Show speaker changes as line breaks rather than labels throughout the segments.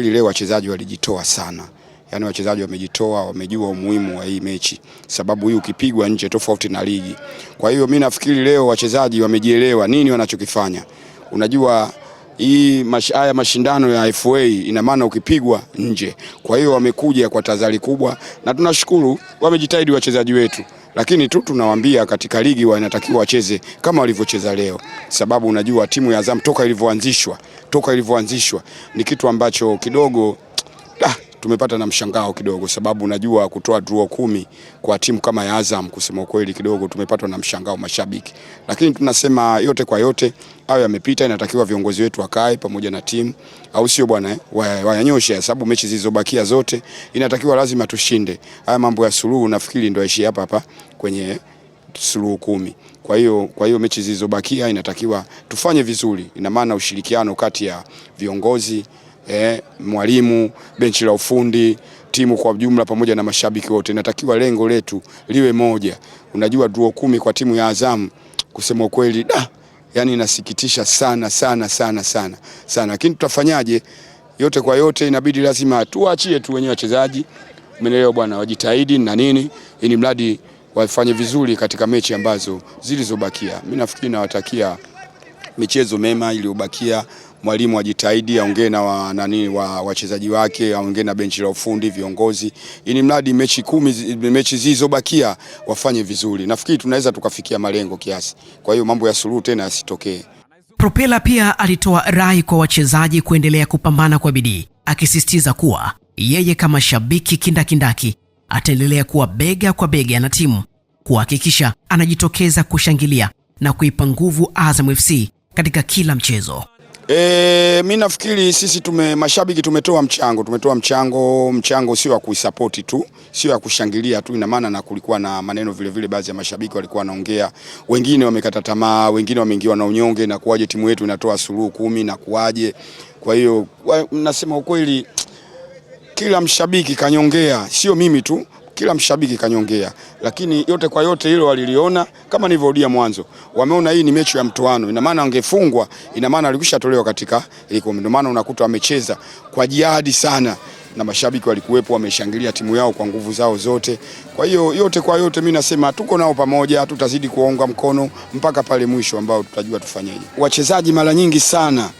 nafikiri leo wachezaji walijitoa sana. Yaani wachezaji wamejitoa, wamejua umuhimu wa hii mechi. Sababu hii ukipigwa nje tofauti na ligi. Kwa hiyo mimi nafikiri leo wachezaji wamejielewa nini wanachokifanya. Unajua haya mashindano ya FA ina maana ukipigwa nje. Kwa hiyo wamekuja kwa tahadhari kubwa na tunashukuru wamejitahidi wachezaji wetu. Lakini tu tunawaambia katika ligi wanatakiwa wacheze kama walivyocheza leo. Sababu unajua timu ya Azam toka ilivyoanzishwa ni kitu ambacho kidogo tumepata na mshangao kidogo, sababu unajua kutoa draw 10 kwa timu kama ya Azam kusema kweli kidogo tumepatwa na mshangao mashabiki. Lakini tunasema yote kwa yote hayo yamepita, inatakiwa viongozi wetu wakae pamoja na timu au sio bwana wayanyoshe, sababu mechi zilizobakia zote inatakiwa lazima tushinde. Haya mambo ya suluhu nafikiri ndio yaishie hapa kwenye suluhu 10. Kwa hiyo mechi zilizobakia inatakiwa tufanye vizuri. Ina maana ushirikiano kati ya viongozi, mwalimu, benchi la ufundi, timu kwa jumla pamoja na mashabiki wote, inatakiwa lengo letu liwe moja. Unajua draw 10 kwa timu ya Azam kusema kweli yani inasikitisha sana. Lakini tutafanyaje? Yote kwa yote inabidi lazima tuachie tu wenyewe wachezaji. Umeelewa bwana, wajitahidi na nini ili mradi wafanye vizuri katika mechi ambazo zilizobakia. Mimi nafikiri nawatakia michezo mema iliyobakia. Mwalimu ajitahidi, aongee na wachezaji wake, aongee na benchi la ufundi, viongozi, ili mradi mechi zilizobakia wafanye vizuri. Nafikiri tunaweza tukafikia malengo kiasi. Kwa hiyo mambo ya suluhu tena yasitokee.
Propela pia alitoa rai kwa wachezaji kuendelea kupambana kwa bidii, akisisitiza kuwa yeye kama shabiki kindakindaki ataendelea kuwa bega kwa bega na timu kuhakikisha anajitokeza kushangilia na kuipa nguvu Azam FC katika kila mchezo.
Mimi nafikiri sisi mashabiki tumetoa mchango sio wa kuisupport tu, sio wa kushangilia tu. Ina maana na kulikuwa na maneno vile baadhi ya mashabiki walikuwa wanaongea, wengine wamekata tamaa, wengine wameingiwa na unyonge na kuaje timu yetu inatoa suluhu 10 na kuaje. Kwa hiyo nasema ukweli, kila mshabiki kanyongea, sio mimi tu, kila mshabiki kanyongea. Lakini yote kwa yote hilo waliliona, kama nilivyorudia mwanzo, wameona hii ni mechi ya mtoano. Ina maana angefungwa, ina maana alikushatolewa katika ile. Ndio maana unakuta wamecheza kwa jihadi sana na mashabiki walikuwepo, wameshangilia timu yao kwa nguvu zao zote. Kwa hiyo yote kwa yote mimi nasema tuko nao pamoja, tutazidi kuwaunga mkono mpaka pale mwisho ambao tutajua tufanyeje. Wachezaji mara nyingi sana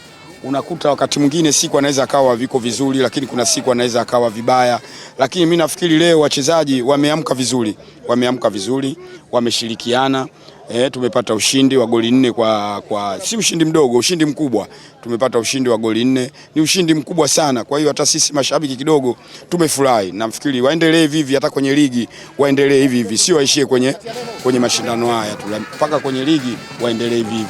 unakuta wakati mwingine siku anaweza akawa viko vizuri, lakini kuna siku anaweza akawa vibaya. Lakini mimi nafikiri leo wachezaji wameamka vizuri, wameshirikiana. Tumepata ushindi wa goli 4 kwa si ushindi mdogo, ushindi mkubwa. Tumepata ushindi wa goli 4, ni ushindi mkubwa sana. Kwa hiyo hata sisi mashabiki kidogo tumefurahi. Nafikiri waendelee hivi hata kwenye ligi, waendelee hivi, sio waishie kwenye mashindano haya tu. Mpaka kwenye ligi waendelee hivi.